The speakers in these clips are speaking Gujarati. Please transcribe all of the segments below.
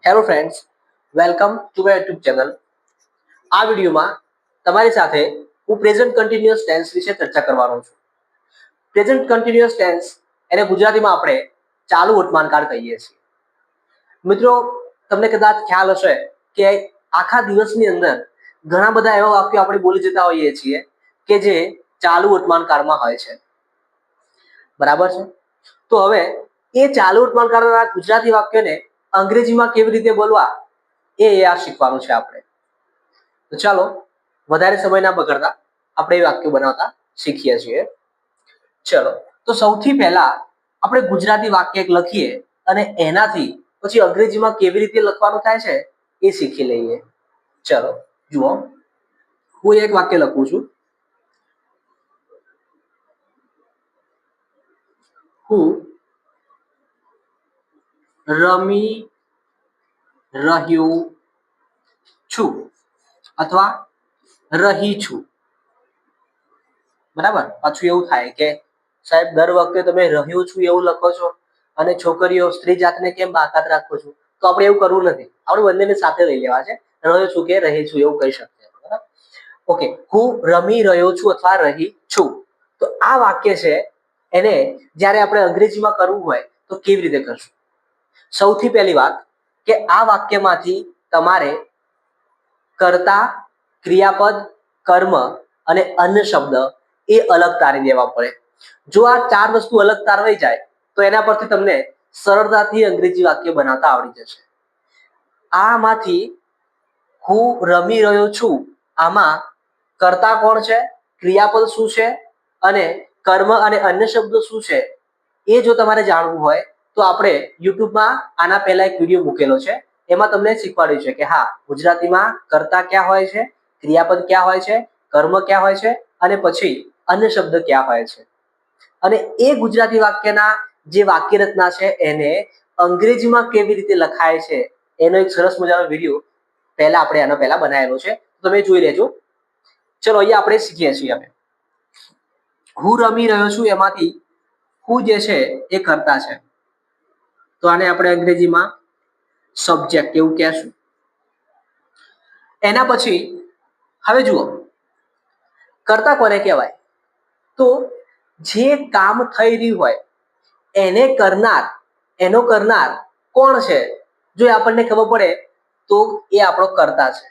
Hello friends, welcome to my YouTube channel. આ વિડીયોમાં તમારી સાથે હું પ્રેઝન્ટ કન્ટિન્યુઅસ ટેન્સ વિશે ચર્ચા કરવાનો છું. પ્રેઝન્ટ કન્ટિન્યુઅસ ટેન્સ એને ગુજરાતીમાં આપણે ચાલુ વર્તમાનકાળ કહીએ છીએ. મિત્રો, તમને કદાચ ખ્યાલ હશે કે આખા દિવસની અંદર ઘણા બધા એવા વાક્યો આપણે બોલી જતા હોઈએ છીએ કે જે ચાલુ વર્તમાનકાળમાં હોય છે. બરાબર છે? તો હવે એ ચાલુ વર્તમાનકાળના ગુજરાતી વાક્યને અંગ્રેજીમાં કેવી રીતે બોલવા એ આ શીખવાનું છે આપણે. તો ચાલો વધારે સમય ના બગાડતા આપણે એ વાક્યો બનાવતા શીખીએ છીએ. ચલો, તો સૌથી પહેલા આપણે ગુજરાતી વાક્ય એક લખીએ અને એનાથી પછી અંગ્રેજીમાં કેવી રીતે લખવાનું થાય છે એ શીખી લઈએ. ચલો જુઓ, હું એક વાક્ય લખું છું. હું રમી રહ્યો છું અથવા રહી છું. બરાબર? પાછું એવું થાય કે સાહેબ દર વખતે તમે રહ્યો છું એવું લખો છો અને છોકરીઓ સ્ત્રી જાતને કેમ બાકાત રાખો છો? તો આપણે એવું કરવું નથી. આપણે બંનેને સાથે લઈ લેવા છે. રહ્યો છું કે રહી છું એવું કહી શકીએ. બરાબર? ઓકે, હું રમી રહ્યો છું અથવા રહી છું. તો આ વાક્ય છે એને જ્યારે આપણે અંગ્રેજીમાં કરવું હોય તો કેવી રીતે કરશું? સૌથી પહેલી વાત કે આ વાક્યમાંથી તમારે કર્તા, ક્રિયાપદ, કર્મ અને અન્ય શબ્દ એ અલગ તારી દેવા પડે. જો આ ચાર વસ્તુ અલગ તારવાઈ જાય તો એના પરથી તમને સરળતાથી અંગ્રેજી વાક્ય બનાવતા આવડી જશે. આમાંથી હું રમી રહ્યો છું, આમાં કર્તા કોણ છે, ક્રિયાપદ શું છે અને કર્મ અને અન્ય શબ્દો શું છે એ જો તમારે જાણવું હોય તો આપણે યુટ્યુબમાં આના પહેલા એક વિડીયો મૂકેલો છે. એમાં તમને શીખવાડ્યું છે કે હા, ગુજરાતીમાં કર્તા ક્યાં હોય છે, ક્રિયાપદ ક્યાં હોય છે, કર્મ ક્યાં હોય છે અને પછી અન્ય શબ્દ ક્યાં હોય છે. અને એ ગુજરાતી વાક્યના જે વાક્ય રચના છે એને અંગ્રેજીમાં કેવી રીતે લખાય છે એનો એક સરસ મજાનો વિડીયો આનો પહેલા બનાવેલો છે, તમે જોઈ લેજો. ચલો, અહીંયા આપણે શીખીએ છીએ. અમે હું રમી રહ્યો છું એમાંથી હું જે છે એ કર્તા છે, તો આને આપણે અંગ્રેજીમાં સબ્જેક્ટ એવું કહેશું. એના પછી હવે જુઓ, કર્તા કોને કહેવાય? તો જે કામ થઈ રહ્યું હોય એને કરનાર, એનો કરનાર કોણ છે જો આપણને ખબર પડે તો એ આપણો કર્તા છે.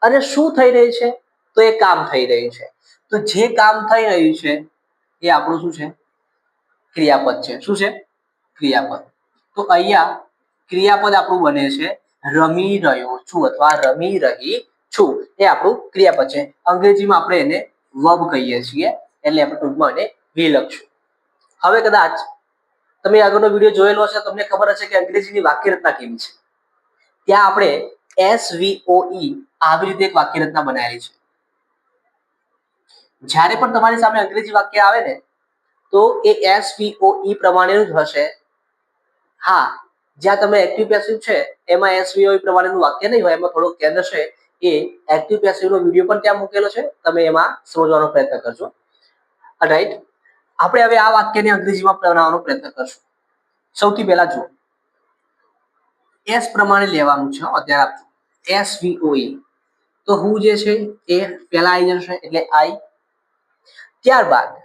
અને શું થઈ રહ્યું છે? તો એ કામ થઈ રહ્યું છે. તો જે કામ થઈ રહ્યું છે એ આપણું શું છે? ક્રિયાપદ છે. શું છે? ક્રિયાપદ. તો અહીંયા ક્રિયાપદ આપણું બને છે રમી રહ્યો છું અથવા રમી રહી છું. એ આપણું ક્રિયાપદ છે. અંગ્રેજીમાં આપણે એને વર્બ કહીએ છીએ, એટલે આપણે ટૂંકમાં એને વી લખશું. હવે કદાચ તમે આગળનો વિડીયો જોયેલો હશે, તમને ખબર હશે કે અંગ્રેજીની વાક્ય રચના કેવી છે. ત્યાં આપણે SVOE આવી રીતે એક વાક્ય રચના બનાવેલી છે. જ્યારે પણ તમારી સામે અંગ્રેજી વાક્ય આવે ને તો એ SVOE પ્રમાણેનું જ હશે. હા, જ્યાં તમે એક્ટિવ પેસિવ છે એમાં SVOE પ્રમાણેનું વાક્ય નહીં હોય, એમાં થોડોક ચેન્જ હશે. એ એક્ટિવ પેસિવનો વિડીયો પણ ત્યાં મૂકેલો છે, તમે એમાં સમજવાનો પ્રયત્ન કરજો. રાઈટ, આપણે હવે આ વાક્યને અંગ્રેજીમાં બનાવવાનો પ્રયત્ન કરશું. સૌથી પહેલા જુઓ, એસ પ્રમાણે લેવાનું છે. અત્યારે આપજો SVOE. તો હું જે છે એ પહેલા આવી જશે એટલે આઈ. ત્યારબાદ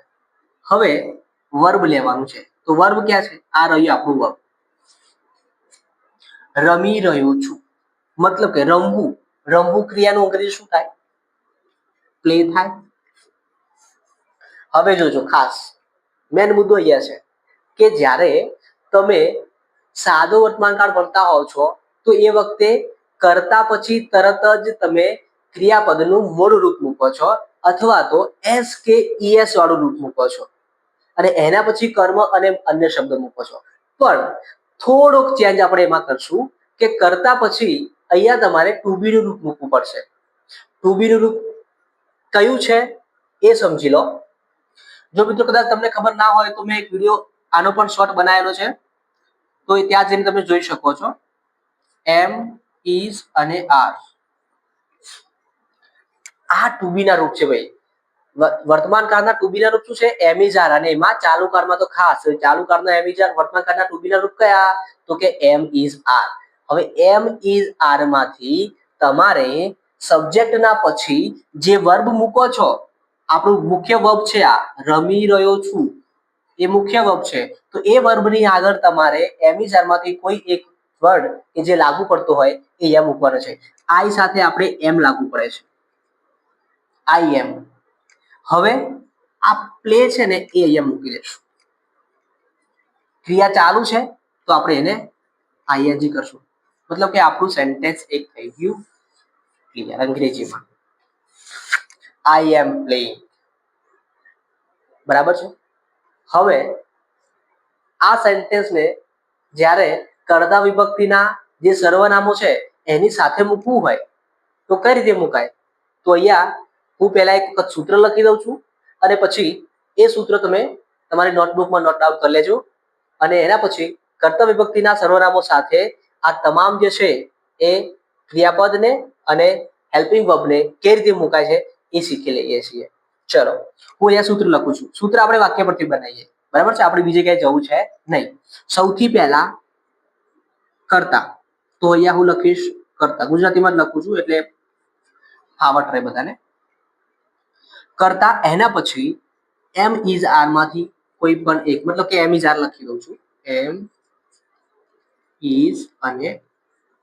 હવે વર્બ લેવાનું છે. તો વર્બ ક્યાં છે? આ રહ્યું આપણું વર્બ. રમી રહ્યો છું મતલબ કે રમવું. રમવું ક્રિયાનું અંગ્રેજી શું થાય? પ્લે થાય. હવે જોજો, ખાસ મેન મુદ્દો અહીંયા છે કે જ્યારે તમે સાદો વર્તમાનકાળ ભણતા હોવ છો તો એ વખતે કરતા પછી તરત જ તમે ક્રિયાપદનું મૂળ રૂપ મૂકો છો અથવા તો એસ કે ઈએસ વાળું રૂપ મૂકો છો અને એના પછી કર્મ અને અન્ય શબ્દ મૂકો છો. પણ થોડોક ચેન્જ આપણે એમાં કરશું કે કરતા પછી અહીંયા તમારે ટુ બી નું રૂપ મૂકવું પડશે. ટુ બી નું રૂપ કયું છે એ સમજી લો. જો મિત્રો કદાચ તમને ખબર ના હોય તો મેં એક વિડીયો આનો પણ શોર્ટ બનાવેલો છે, તો ત્યાં જઈને તમે જોઈ શકો છો. એમ, ઇઝ અને આર આ ટુ બી ના રૂપ છે ભાઈ. વર્તમાન કાળના ટુ બી ના રૂપ શું છે? એમ ઇઝ આર. અને એમાં ચાલુ કાળમાં તો ખાસ ચાલુ કાળના એમ ઇઝ આર, વર્તમાન કાળના ટુ બી ના રૂપ કયા? તો કે એમ ઇઝ આર. હવે એમ ઇઝ આર માંથી તમારે સબ્જેક્ટના પછી જે વર્બ મૂકો છો, આપણું મુખ્ય વર્બ છે આ રમી રહ્યો છું, એ મુખ્ય વર્બ છે, તો એ વર્બની આગળ તમારે એમ ઇઝ આર માંથી કોઈ એક વર્ડ કે જે લાગુ પડતો હોય એ અહીંયા મૂકવાનો છે. આઈ સાથે આપણે એમ લાગુ પડે છે, આઈ એમ. હવે આ પ્લે છે ને એ અહીંયા મૂકી દઈશું. ક્રિયા ચાલુ છે તો આપણે એને આઈએનજી કરશું, મતલબ કે આપણું સેન્ટેન્સ એક થઈ ગયું ક્લિયર અંગ્રેજીમાં. આઈ એમ પ્લેઇંગ. બરાબર છે. હવે આ સેન્ટેન્સને જ્યારે કર્તા વિભક્તિના જે સર્વનામો છે એની સાથે મૂકવું હોય તો કઈ રીતે મુકાય? તો અહીંયા હું પહેલા એક વખત સૂત્ર લખી દઉં છું અને પછી એ સૂત્ર તમે તમારી નોટબુકમાં નોટ ડાઉન કરી લેજો અને એના પછી કર્તા વિભક્તિના સર્વનામો સાથે આ તમામ જે છે એ ક્રિયાપદને અને હેલ્પિંગ વર્બને કઈ રીતે મુકાય છે એ શીખી લઈએ છીએ. ચલો હું અહીંયા સૂત્ર લખું છું. સૂત્ર આપણે વાક્ય પરથી બનાવીએ, બરાબર છે, આપણે બીજે ક્યાંય જવું છે નહીં. સૌથી પહેલા કર્તા, તો અહીંયા હું લખીશ કર્તા, ગુજરાતીમાં જ લખું છું એટલે ફાવટ રહે બધાને. કર્તા, એના પછી એમ ઇઝ આર માંથી કોઈ પણ એક, મતલબ કે એમ ઇઝ આર લખી દઉં છું, એમ ઇઝ અને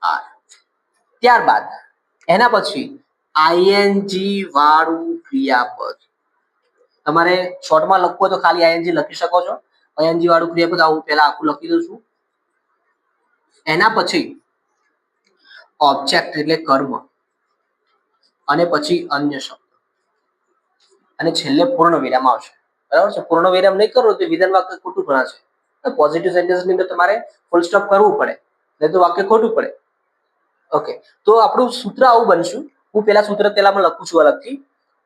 આર. ત્યારબાદ એના પછી આઈએનજી વાળું ક્રિયાપદ. તમારે શોર્ટમાં લખવું હોય તો ખાલી આઈએનજી લખી શકો છો. આઈએનજી વાળું ક્રિયાપદ આવું પહેલા આખું લખી દઉં છું. એના પછી ઓબ્જેક્ટ એટલે કર્મ અને પછી અન્ય શબ્દ અને છેલ્લે પૂર્ણ વિરામ આવશે. બરાબર છે. પૂર્ણ વિરામ નહીં કરો તો વિધાન વાક્ય ખોટું ગણાશે. પોઝિટિવ સેન્ટેન્સની અંદર તમારે ફૂલ સ્ટોપ કરવું પડે, નહીં તો વાક્ય ખોટું પડે. ઓકે, તો આપણું સૂત્ર આવું બનશું. હું પેલા સૂત્ર પેલામાં લખું છું અલગથી,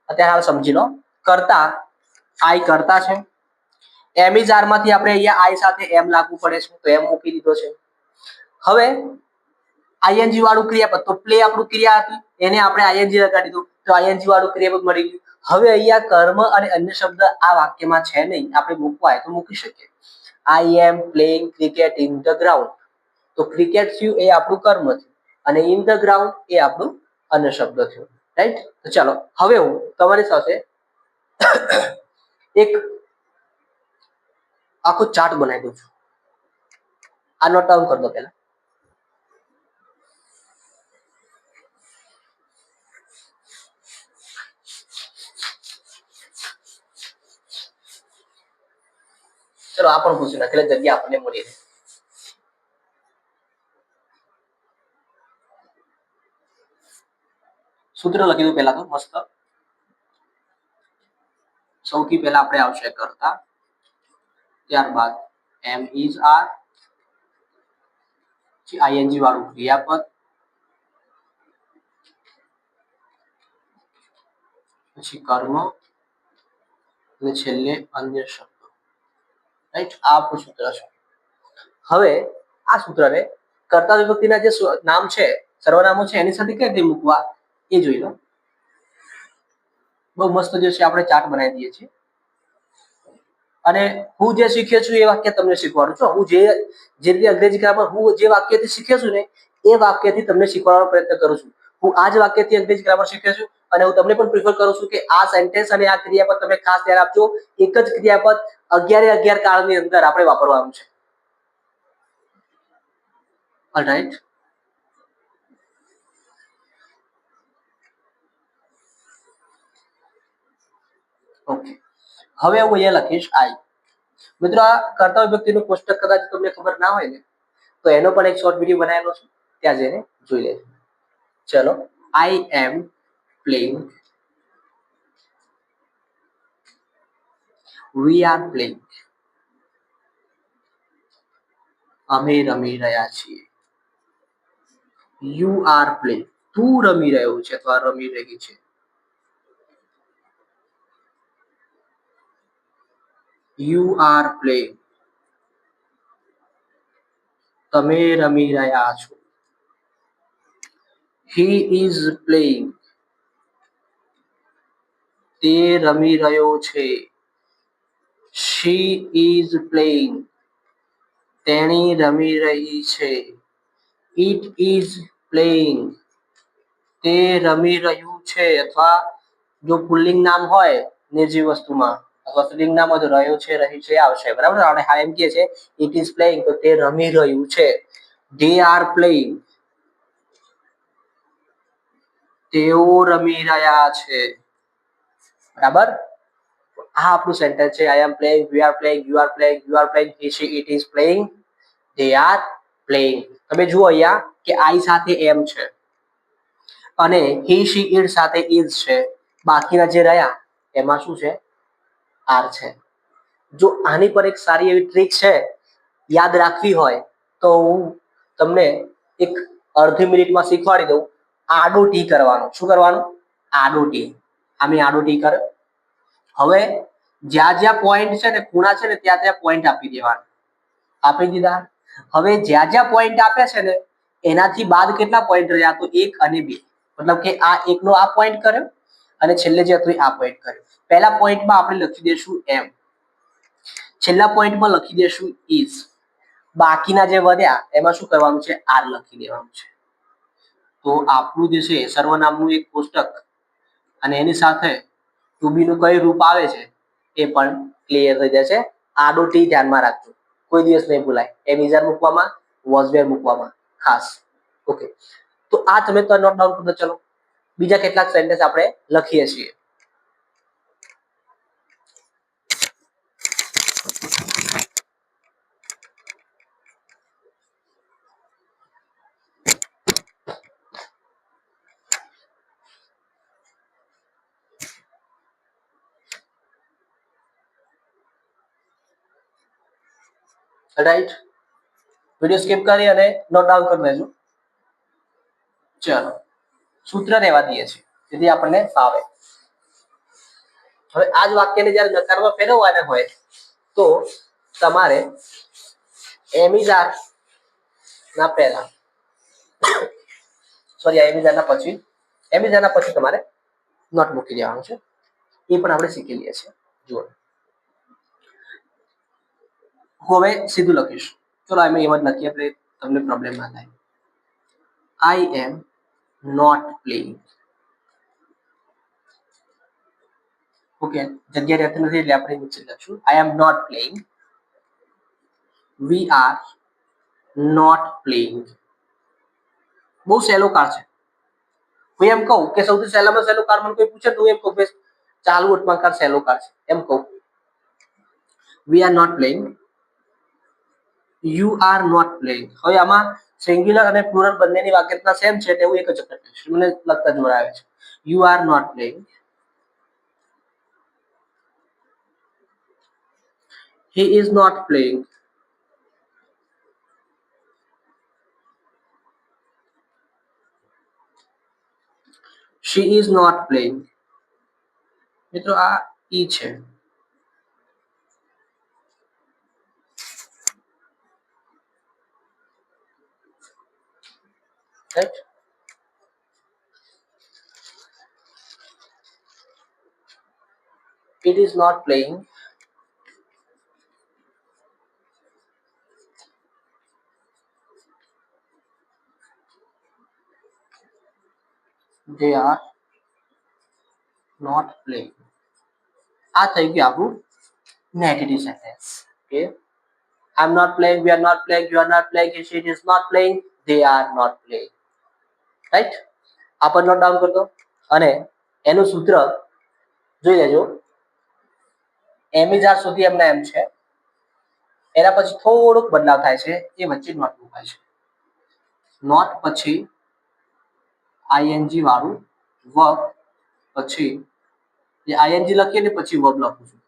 અત્યારે હાલ સમજી લો. કર્તા, આઈ કર્તા છે. એમ ઇઝ આર માંથી આપણે અહીંયા આઈ સાથે એમ લાગુ પડે છે તો એમ મૂકી દીધો છે. હવે આઈએનજી વાળું ક્રિયાપદ, તો પ્લે આપણું ક્રિયા હતી એને આપણે આઈએનજી લગાડી દીધું તો આઈએનજી વાળું ક્રિયાપદ મળી ગયું. હવે અહીંયા કર્મ અને અન્ય શબ્દ આ વાક્યમાં છે નહીં, આપણે મૂકવા હોય તો મૂકી શકીએ. I am playing cricket in the ground, તો ક્રિકેટ થયું એ આપણું કર્મ થયું અને ઇન ધ ગ્રાઉન્ડ એ આપણું અન્ય શબ્દ થયું. રાઈટ. તો ચાલો હવે હું તમારી સાથે એક આખો ચાર્ટ બનાવી દઉં છું. આ નોટ ડાઉન કરી દો પહેલા. ચલો આ પણ પૂછી નાખે એટલે જગ્યા આપણને મળી રહે. સૂત્ર લખી દઉં પહેલા તો મસ્ત. સૌથી પહેલા આપણે આવશે કર્તા, ત્યારબાદ એમ ઇઝ આર, આઈએનજી વાળું ક્રિયાપદ, પછી કર્મ અને છેલ્લે અન્ય શબ્દો. રાઈટ. આ આપણું સૂત્ર છે. હવે આ સૂત્રને કર્તા વિભક્તિના જે નામ છે, સર્વનામો છે એની સાથે કઈ રીતે મૂકવા એ જોઈ લો. બહુ મસ્ત જે છે આપણે ચાર્ટ બનાવી દઈએ છીએ અને હું જે શીખ્યો છું એ વાક્ય તમને શીખવાડું છું. હું જે રીતે અંગ્રેજી ગ્રામર હું જે વાક્યથી શીખ્યો છું ને એ વાક્યથી તમને શીખવાડવાનો પ્રયત્ન કરું છું. હું આ જ વાક્યથી અંગ્રેજી ગ્રામર શીખ્યો છું અને હું તમને પણ પ્રિફર કરું છું કે આ સેન્ટેન્સ અને આ ક્રિયાપદ તમે ખાસ ધ્યાન આપજો. એક જ ક્રિયાપદ 11 કાળની અંદર આપણે વાપરવાનું છે. ઓલરાઈટ. ઓકે, હવે હું અહીંયા લખીશ આઈ. મિત્રો આ કર્તા વિભક્તિનું કોષ્ટક કદાચ તમને ખબર ના હોય ને તો એનો પણ એક શોર્ટ વિડીયો બનાવેલો છે, ત્યાં જઈને જોઈ લેજો. ચલો, I am playing, we are playing, અમે રમી રહ્યા છીએ. યુ આર પ્લેઇંગ, તું રમી રહ્યો છે અથવા રમી રહી છે. યુ આર પ્લેઇંગ, તમે રમી રહ્યા છો. હી ઇઝ પ્લેઇંગ, તે રમી રહ્યો છે. શી ઇઝ પ્લેઇંગ, તેણી રમી રહી છે. ઇટ ઇઝ પ્લેઇંગ, તે રમી રહ્યું છે. અથવા જો પુલ્લિંગ નામ હોય નિર્જીવ વસ્તુમાં અથવા સ્ત્રીલિંગ નામ હોય તો રહ્યો છે રહી છે આવશે. બરાબર, આપણે હા એમ કહે છે ઇટ ઇઝ પ્લેઇંગ તો તે રમી રહ્યું છે. ધે આર પ્લેઇંગ, તેઓ રમી રહ્યા છે. બરાબર, આ આપણું સેન્ટેન્સ છે. I am playing, we are playing, you are playing, you are playing, he she it is playing, they are playing. તમે જુઓ અહીંયા કે આઈ સાથે એમ છે અને હી શી ઇટ સાથે ઇઝ છે. બાકીના જે રહ્યા એમાં શું છે? આર છે. જો આની પર એક સારી એવી ટ્રીક છે, યાદ રાખવી હોય તો હું તમને એક અડધી મિનિટમાં શીખવાડી દઉં. આડો ટી કરવાનું. શું કરવાનું? આડો ટી. આમે આડો ટી કરે. હવે જ્યાં જ્યાં પોઈન્ટ છે ને, ખૂણા છે ને, ત્યાં ત્યાં પોઈન્ટ આપી દેવાના. આપી દીધા. હવે જ્યાં જ્યાં પોઈન્ટ આપ્યા છે ને એનાથી બાદ કેટલા પોઈન્ટ રહ્યા? તો 1 અને 2. મતલબ કે આ એકનો આ પોઈન્ટ કર્યો અને છેલ્લે જે હતું આ પોઈન્ટ કર્યો. પહેલા પોઈન્ટમાં આપણે લખી દઈશું એમ, છેલ્લા પોઈન્ટમાં લખી દઈશું ઇઝ. બાકીના જે વધ્યા એમાં શું કરવાનું છે? આર લખી દેવાનું છે. તો આપણું જે છે સર્વનામનું એક કોષ્ટક અને એની સાથે ટુ બી નું કઈ રૂપ આવે છે એ પણ ક્લિયર થઈ જશે. આડો ટી ધ્યાનમાં રાખજો, કોઈ દિવસ નહીં ભૂલાય. એમ ઇઝ આર મૂકવામાં, વોઝ વેર મૂકવામાં ખાસ. ઓકે, તો આ તમે તો નોટ ડાઉન કરો. ચલો બીજા કેટલાક સેન્ટેન્સ આપણે લખીએ છીએ. રાઈટ, વિડીયો સ્કીપ કરી અને નોટ ડાઉન કરી દેજો. ચલો સૂત્ર રહેવા દઈએ છીએ જેથી આપણને ફાવે. હવે આ જ વાક્યને જ્યારે નકારમાં ફેરવવાના હોય તો તમારે એમિઝાર ના પહેલા, સોરી એમિઝારના પછી, એમિઝારના પછી તમારે નોટ મૂકી દેવાનું છે. એ પણ આપણે શીખી લઈએ છીએ. જુઓ હવે સીધું લખીશું. ચલો અમે એમ જ લખીએ એટલે તમને પ્રોબ્લેમ ના થાય. I am not playing. Okay, જગ્યા રહેતી નથી એટલે આપણે નીચે લખશું I am not playing, we are not playing. બહુ સહેલો કાર છે. હું એમ કહું કે સૌથી સહેલામાં સહેલો કાર મને કોઈ પૂછે તો હું એમ કહું કે ચાલુ અટમાં કાર સહેલો કાર છે એમ કહું. We are not playing, you are not playing. હવે આમાં સિંગ્યુલર અને પ્લુરલ બંનેની વાક્યતા સેમ છે એટલે હું એક જ વખત લઈશ. મને લગતા જોર આવે છે. You are not playing, he is not playing, she is not playing. મિત્રો આ ઈ છે. Right, it is not playing, they are not playing. આ થઈ ગયું આપણું negative sentence. Okay, I'm not playing, we are not playing, you are not playing, she is not playing, they are not playing. Right, આ પર નોટ ડાઉન કરતો અને એનું સૂત્ર જોઈ લેજો. એમિઝાર સુધી એમના એમ છે, એના પછી થોડોક બદલાવ થાય છે, એ વચ્ચે નોટ મુકાય છે. નોટ પછી આઈએનજી વાળું વર્બ, પછી જે આઈએનજી લખીએ ને પછી વર્બ લખું છું,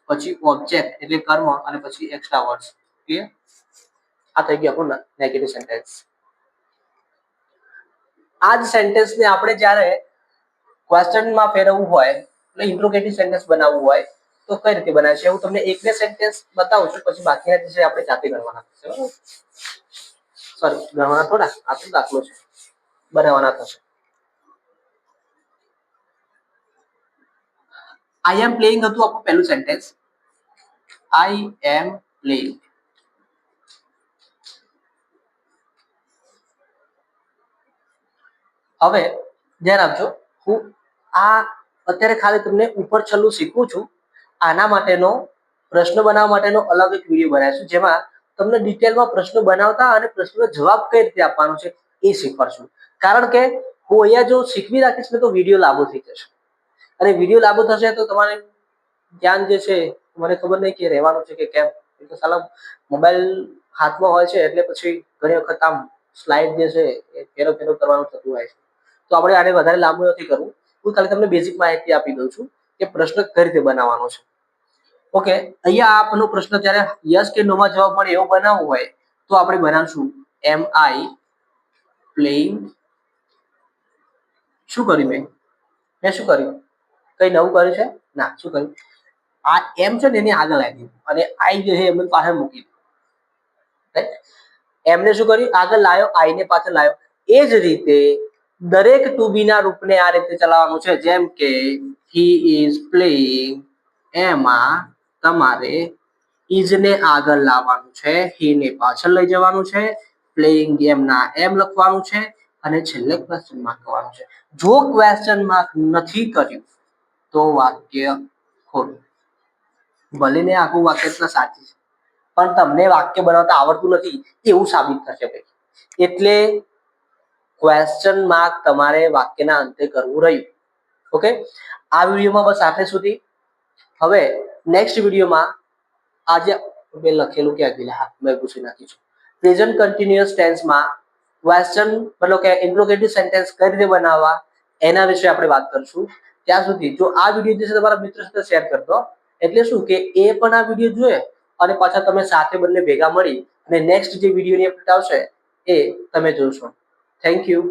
પછી ઓબ્જેક્ટ એટલે કર્મ અને પછી એક્સ્ટ્રા વર્ડ્સ. ઓકે, આ થઈ ગયું આપણું નેગેટિવ સેન્ટેન્સ. આ જ સેન્ટેન્સને આપણે જ્યારે ક્વેશ્ચનમાં ફેરવવું હોય એટલે ઇન્ટ્રોગેટિવ સેન્ટેન્સ બનાવવું હોય તો કઈ રીતે બનાવે છે હું તમને એક બે સેન્ટેન્સ બતાવું છું, પછી બાકીના જે છે આપણે જાતે ગણવાના થશે. બરાબર, સોરી ગણવાના થોડા, આ તો દાખલો છે, બનાવવાના થશે. આઈ એમ પ્લેઇંગ હતું આપણું પહેલું સેન્ટેન્સ. I am playing. હવે ધ્યાન આપજો, હું આ અત્યારે ખાલી તમને ઉપર છલ્લું શીખવું છું. આના માટેનો પ્રશ્ન બનાવવા માટેનો અલગ એક વિડીયો બનાવીશું, જેમાં તમને ડિટેલમાં પ્રશ્નો બનાવતા અને પ્રશ્નનો જવાબ કઈ રીતે આપવાનો છે એ શીખવાડશું. કારણ કે હું અહીંયા જો શીખવી રાખીશ ને તો વિડીયો લાંબો થઈ જશે, અને વિડીયો લાંબો થશે તો તમારે ધ્યાન જે છે મને ખબર નહીં કે રહેવાનું છે કે કેમ. તો સાલા મોબાઈલ હાથમાં હોય છે એટલે પછી ઘણી વખત આમ સ્લાઇડ જે છે એ ફેરો ફેરો કરવાનું થતું હોય છે. તો આપણે આને વધારે લાંબુ નથી કરવું. હું ખાલી તમને બેઝિક માહિતી આપી દઉં છું કે પ્રશ્ન કઈ રીતે બનાવવાનો છે. ઓકે, અહીંયા આપનો પ્રશ્ન જ્યારે યસ કે નો માં જવાબ મળે એવો બનાવવું હોય તો આપણે બનાવશું એમ આઈ પ્લેઇંગ. શું કર્યું મેં શું કર્યું? કઈ નવું કર્યું છે? ના, શું કર્યું? આ એમ છે ને એની આગળ આવી અને આઈ જે છે એમને પાછળ મૂકી દીધું. એમને શું કર્યું? આગળ લાવ્યો, આઈને પાછળ લાવ્યો. એ જ રીતે દરેક ટુ બી ના રૂપને આ રીતે ચલાવવાનું છે. જેમ કે હી ઇઝ પ્લેઇંગ, એમાં તમારે ઇઝ ને આગળ લાવવાનું છે, હી ને પાછળ લઈ જવાનું છે, પ્લેઇંગ ગેમના એમ લખવાનું છે અને છેલ્લે ક્વેશ્ચન માર્ક કરવાનું છે. જો ક્વેશ્ચન માર્ક નથી કર્યું તો વાક્ય ખોટું. ભલે ને આખું વાક્ય સાચું છે પણ તમને વાક્ય બનાવતા આવડતું નથી એવું સાબિત થશે ભાઈ. એટલે ક્વેશ્ચન માર્ક તમારે વાક્યના અંતે કરવું રહ્યું. ઓકે, આ વિડીયોમાં બસ આટલે સુધી. હવે નેક્સ્ટ વિડીયોમાં આજે મેં લખેલું ક્યાં ગયેલા, હા મેં પૂછી નાખીશું. પ્રેઝન્ટ કન્ટિન્યુઅસ ટેન્સમાં ક્વેશ્ચન મતલબ કે ઇન્ટ્રોગેટિવ સેન્ટેન્સ કઈ રીતે બનાવવા એના વિશે આપણે વાત કરીશું. ત્યાં સુધી જો આ વિડીયો જે છે તમારા મિત્રો સાથે શેર કરતો, એટલે શું કે એ પણ આ વિડીયો જોઈએ અને પાછા તમે સાથે બંને ભેગા મળી અને નેક્સ્ટ જે વિડીયોની અપડેટ આવશે એ તમે જોશો. Thank you.